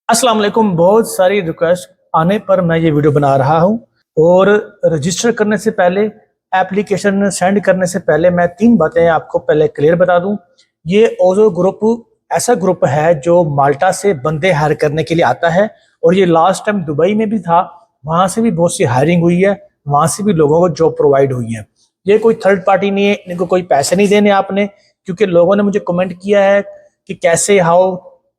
अस्सलाम वालेकुम। बहुत सारी रिक्वेस्ट आने पर मैं ये वीडियो बना रहा हूँ। और रजिस्टर करने से पहले, एप्लीकेशन सेंड करने से पहले मैं 3 बातें आपको पहले क्लियर बता दूं। ये ओजो ग्रुप ऐसा ग्रुप है जो माल्टा से बंदे हायर करने के लिए आता है, और ये लास्ट टाइम दुबई में भी था। वहाँ से भी बहुत सी हायरिंग हुई है, वहाँ से भी लोगों को जॉब प्रोवाइड हुई है। ये कोई थर्ड पार्टी नहीं है, इनको कोई पैसे नहीं देने आपने। क्योंकि लोगों ने मुझे कमेंट किया है कि कैसे हाउ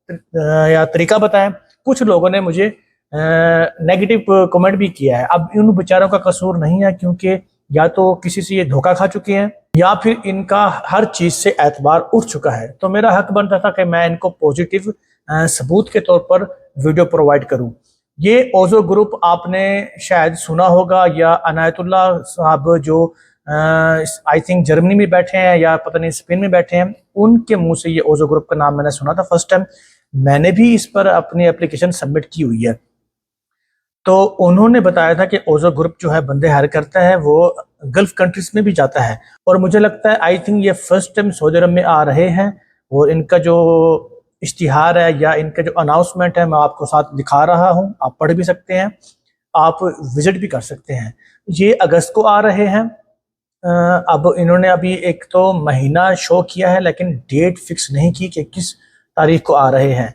या तरीका बताएं। कुछ लोगों ने मुझे नेगेटिव कमेंट भी किया है। अब इन बेचारों का कसूर नहीं है, क्योंकि या तो किसी से ये धोखा खा चुके हैं या फिर इनका हर चीज से एतबार उठ चुका है। तो मेरा हक बनता था कि मैं इनको पॉजिटिव सबूत के तौर पर वीडियो प्रोवाइड करूं। ये ओजो ग्रुप आपने शायद सुना होगा, या अनायतुल्ला साहब जो आई थिंक जर्मनी में बैठे हैं या पता नहीं स्पेन में बैठे हैं, उनके मुंह से ये ओजो ग्रुप का नाम मैंने सुना था फर्स्ट टाइम। मैंने भी इस पर अपनी एप्लीकेशन सबमिट की हुई है। तो उन्होंने बताया था कि ओजो ग्रुप जो है बंदे हायर करता है, वो गल्फ कंट्रीज में भी जाता है। और मुझे लगता है आई थिंक ये फर्स्ट टाइम सऊदी अरब में आ रहे हैं। और इनका जो इश्तिहार है या इनका जो अनाउंसमेंट है, मैं आपको साथ दिखा रहा हूँ, आप पढ़ भी सकते हैं, आप विजिट भी कर सकते हैं। ये अगस्त को आ रहे हैं। अब इन्होंने अभी एक तो महीना शो किया है, लेकिन डेट फिक्स नहीं की कि किस तारीख को आ रहे हैं।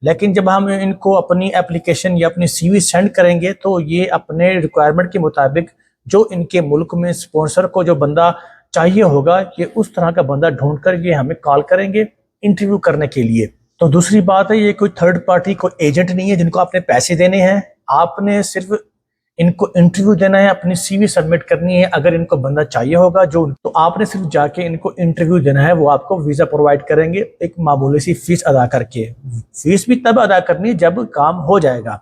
लेकिन जब हम इनको अपनी एप्लीकेशन या अपनी सीवी सेंड करेंगे, तो ये अपने रिक्वायरमेंट के मुताबिक जो इनके मुल्क में स्पॉन्सर को जो बंदा चाहिए होगा, ये उस तरह का बंदा ढूंढ कर ये हमें कॉल करेंगे इंटरव्यू करने के लिए। तो दूसरी बात है, ये कोई थर्ड पार्टी कोई एजेंट नहीं है जिनको आपने पैसे देने हैं। आपने सिर्फ इनको इंटरव्यू देना है, अपनी सीवी सबमिट करनी है। अगर इनको बंदा चाहिए होगा जो, तो आपने सिर्फ जाके इनको इंटरव्यू देना है, वो आपको वीजा प्रोवाइड करेंगे एक मामूली सी फीस अदा करके। फीस भी तब अदा करनी है जब काम हो जाएगा।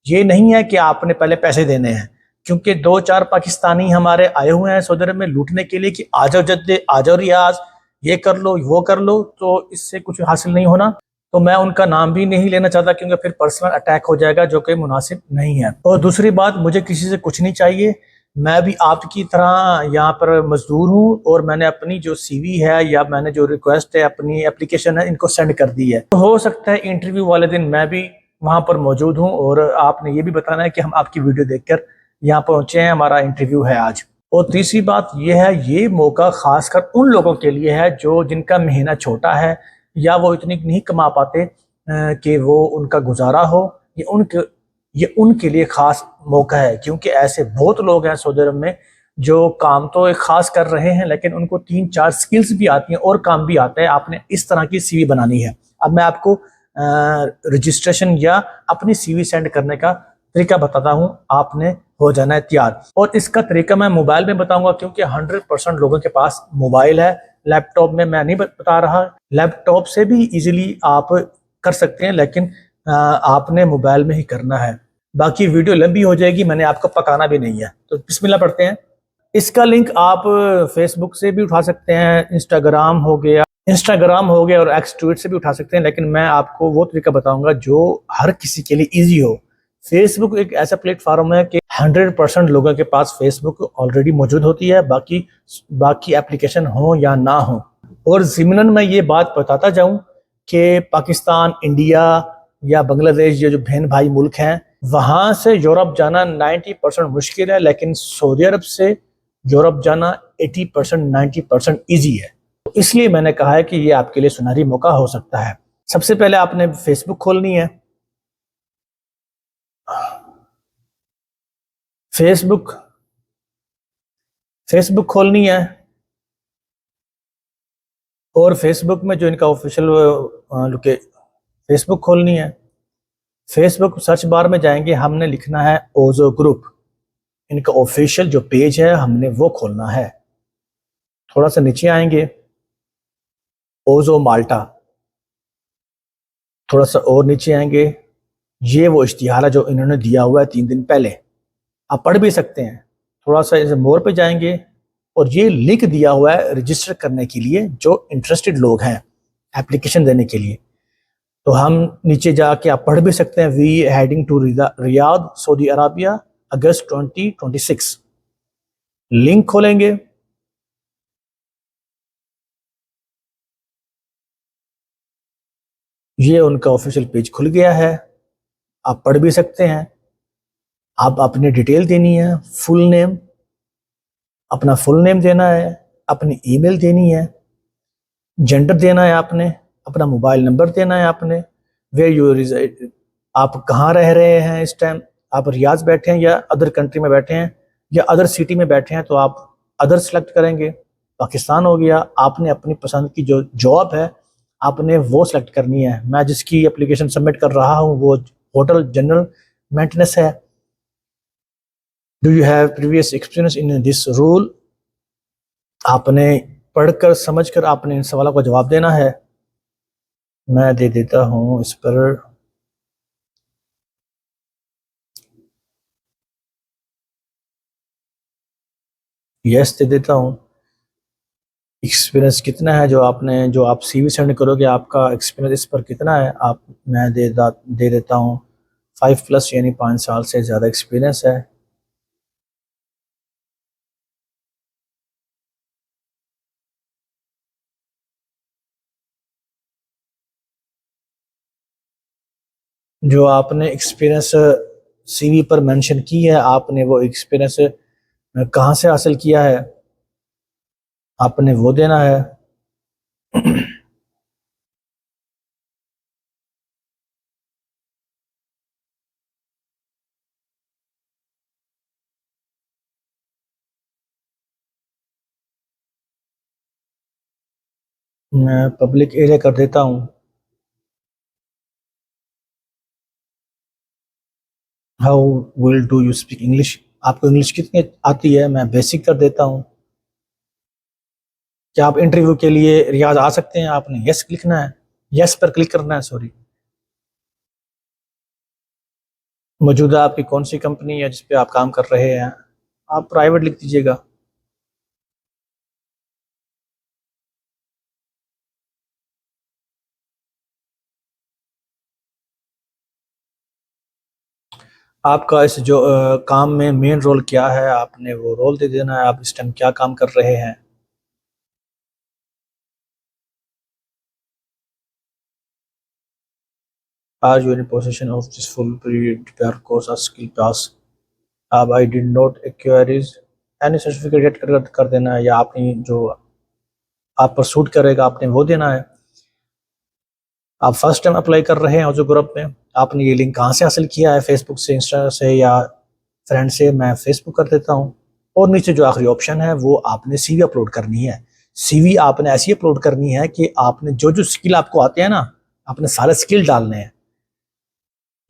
ये नहीं है कि आपने पहले पैसे देने हैं। क्योंकि 2-4 पाकिस्तानी हमारे आए हुए हैं सऊदी अरब में लूटने के लिए कि आ जाओ जद्दे, आ जाओ रियाज, ये कर लो वो कर लो, तो इससे कुछ हासिल नहीं होना। तो मैं उनका नाम भी नहीं लेना चाहता, क्योंकि फिर पर्सनल अटैक हो जाएगा, जो कि मुनासिब नहीं है। और दूसरी बात, मुझे किसी से कुछ नहीं चाहिए। मैं भी आपकी तरह यहाँ पर मजदूर हूँ, और मैंने अपनी जो सीवी है या मैंने जो रिक्वेस्ट है, अपनी एप्लीकेशन है, इनको सेंड कर दी है। तो हो सकता है इंटरव्यू वाले दिन मैं भी वहां पर मौजूद हूँ, और आपने ये भी बताना है कि हम आपकी वीडियो देखकर यहाँ पहुंचे हैं, हमारा इंटरव्यू है आज। और तीसरी बात यह है, ये मौका खासकर उन लोगों के लिए है जो जिनका महीना छोटा है, या वो इतनी नहीं कमा पाते कि वो उनका गुजारा हो। ये उनके लिए खास मौका है, क्योंकि ऐसे बहुत लोग हैं सऊदी अरब में जो काम तो एक खास कर रहे हैं, लेकिन उनको 3-4 स्किल्स भी आती हैं और काम भी आता है। आपने इस तरह की सीवी बनानी है। अब मैं आपको रजिस्ट्रेशन या अपनी सीवी सेंड करने का तरीका बताता हूं, आपने हो जाना है तैयार। और इसका तरीका मैं मोबाइल में बताऊंगा, क्योंकि 100% लोगों के पास मोबाइल है। लैपटॉप में मैं नहीं बता रहा। लैपटॉप से भी इजीली आप कर सकते हैं, लेकिन आपने मोबाइल में ही करना है। बाकी वीडियो लंबी हो जाएगी, मैंने आपको पकाना भी नहीं है। तो बिस्मिल्लाह पढ़ते हैं। इसका लिंक आप फेसबुक से भी उठा सकते हैं, इंस्टाग्राम हो गया और एक्स ट्वीट से भी उठा सकते हैं। लेकिन मैं आपको वो तरीका बताऊंगा जो हर किसी के लिए इजी हो। फेसबुक एक ऐसा प्लेटफॉर्म है कि 100% लोगों के पास फेसबुक ऑलरेडी मौजूद होती है, बाकी बाकी एप्लीकेशन हो या ना हो। और ज़िमनन मैं ये बात बताता जाऊं कि पाकिस्तान, इंडिया या बांग्लादेश, ये जो बहन भाई मुल्क हैं, वहां से यूरोप जाना 90% मुश्किल है, लेकिन सऊदी अरब से यूरोप जाना 80% 90% ईजी है। तो इसलिए मैंने कहा है कि ये आपके लिए सुनहरी मौका हो सकता है। सबसे पहले आपने फेसबुक खोलनी है। फेसबुक फेसबुक खोलनी है, और फेसबुक में जो इनका ऑफिशियल लुके फेसबुक खोलनी है। फेसबुक सर्च बार में जाएंगे, हमने लिखना है ओजो ग्रुप। इनका ऑफिशियल जो पेज है हमने वो खोलना है। थोड़ा सा नीचे आएंगे, ओजो माल्टा। थोड़ा सा और नीचे आएंगे, ये वो इश्तिहार है जो इन्होंने दिया हुआ है 3 दिन पहले। आप पढ़ भी सकते हैं। थोड़ा सा इसे मोर पे जाएंगे, और ये लिंक दिया हुआ है रजिस्टर करने के लिए जो इंटरेस्टेड लोग हैं एप्लीकेशन देने के लिए। तो हम नीचे जाके आप पढ़ भी सकते हैं, we heading to Riyadh Saudi Arabia August 2026। Link खोलेंगे, ये उनका ऑफिशियल पेज खुल गया है। आप पढ़ भी सकते हैं। आप अपनी डिटेल देनी है, फुल नेम, अपना फुल नेम देना है, अपनी ईमेल देनी है, जेंडर देना है आपने, अपना मोबाइल नंबर देना है आपने, वेयर यू रिजाइड, आप कहाँ रह रहे हैं इस टाइम, आप रियाज बैठे हैं या अदर कंट्री में बैठे हैं या अदर सिटी में बैठे हैं, तो आप अदर सेलेक्ट करेंगे। पाकिस्तान हो गया। आपने अपनी पसंद की जो जॉब है आपने वो सेलेक्ट करनी है। मैं जिसकी एप्लीकेशन सबमिट कर रहा हूँ वो होटल जनरल मेंटेनेंस है। Do you have previous experience in this role, आपने पढ़कर समझकर आपने इन सवालों का जवाब देना है। मैं दे देता हूँ इस पर यस दे देता हूँ। एक्सपीरियंस कितना है जो आप सीवी सेंड करोगे, आपका एक्सपीरियंस इस पर कितना है, आप मैं दे देता हूँ 5+ यानी 5 साल से ज़्यादा एक्सपीरियंस है। जो आपने एक्सपीरियंस सीवी पर मेंशन की है, आपने वो एक्सपीरियंस कहाँ से हासिल किया है आपने वो देना है। मैं पब्लिक एरिया कर देता हूँ। How will do you speak English, आपको इंग्लिश कितनी आती है, मैं बेसिक कर देता हूँ। क्या आप इंटरव्यू के लिए रियाज आ सकते हैं, आपने यस लिखना है, यस पर क्लिक करना है, सॉरी। मौजूदा आपकी कौन सी कंपनी है जिस पे आप काम कर रहे हैं, आप प्राइवेट लिख दीजिएगा। आपका इस जो काम में मेन रोल क्या है, आपने वो रोल दे देना है, आप इस टाइम क्या काम कर रहे हैं। Are you in position of this full prepare course और स्किल पास, अब I did not acquires any certificate कर देना है, या आपने जो आप पर सूट करेगा आपने वो देना है। आप फर्स्ट टाइम अप्लाई कर रहे हैं जो ग्रुप में, आपने ये लिंक कहाँ से हासिल किया है, फेसबुक से, इंस्टा से या फ्रेंड से, मैं फेसबुक कर देता हूँ। और नीचे जो आखिरी ऑप्शन है वो आपने सीवी अपलोड करनी है। सीवी आपने ऐसी अपलोड करनी है कि आपने जो जो स्किल आपको आते हैं ना, आपने सारे स्किल डालने हैं।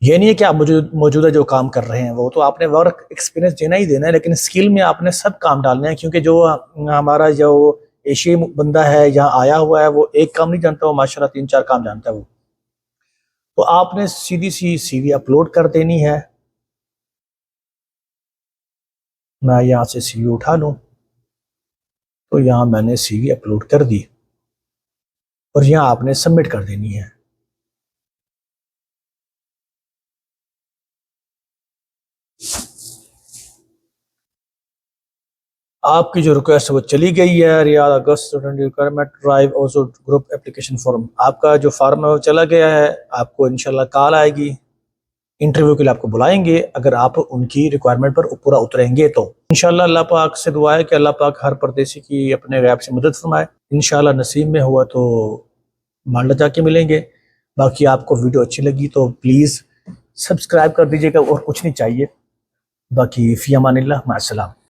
ये नहीं है कि आप मौजूदा जो काम कर रहे हैं वो तो आपने वर्क एक्सपीरियंस देना ही देना है, लेकिन स्किल में आपने सब काम डालने हैं, क्योंकि जो हमारा जो एशियाई बंदा है यहाँ आया हुआ है वो एक काम नहीं जानता, वो माशाल्लाह 3-4 काम जानता है वो। तो आपने सीधी सी सीवी अपलोड कर देनी है। मैं यहाँ से सीवी उठा लूँ तो यहाँ मैंने सीवी अपलोड कर दी और यहाँ आपने सबमिट कर देनी है। आपकी जो रिक्वेस्ट है वो चली गई है। Riyadh August student requirement drive also group application form, आपका जो फॉर्म है वो चला गया है। आपको इंशाल्लाह कॉल आएगी, इंटरव्यू के लिए आपको बुलाएंगे अगर आप उनकी रिक्वायरमेंट पर पूरा उतरेंगे तो। इंशाल्लाह अल्लाह पाक से दुआ है कि अल्लाह पाक हर परदेसी की अपने गैब से मदद फरमाए। इंशाल्लाह नसीब में हुआ तो माल्टा जाके मिलेंगे। बाकी आपको वीडियो अच्छी लगी तो प्लीज़ सब्सक्राइब कर दीजिएगा, और कुछ नहीं चाहिए। बाकी फ़ी अमानिल्लाह, माअस्सलाम।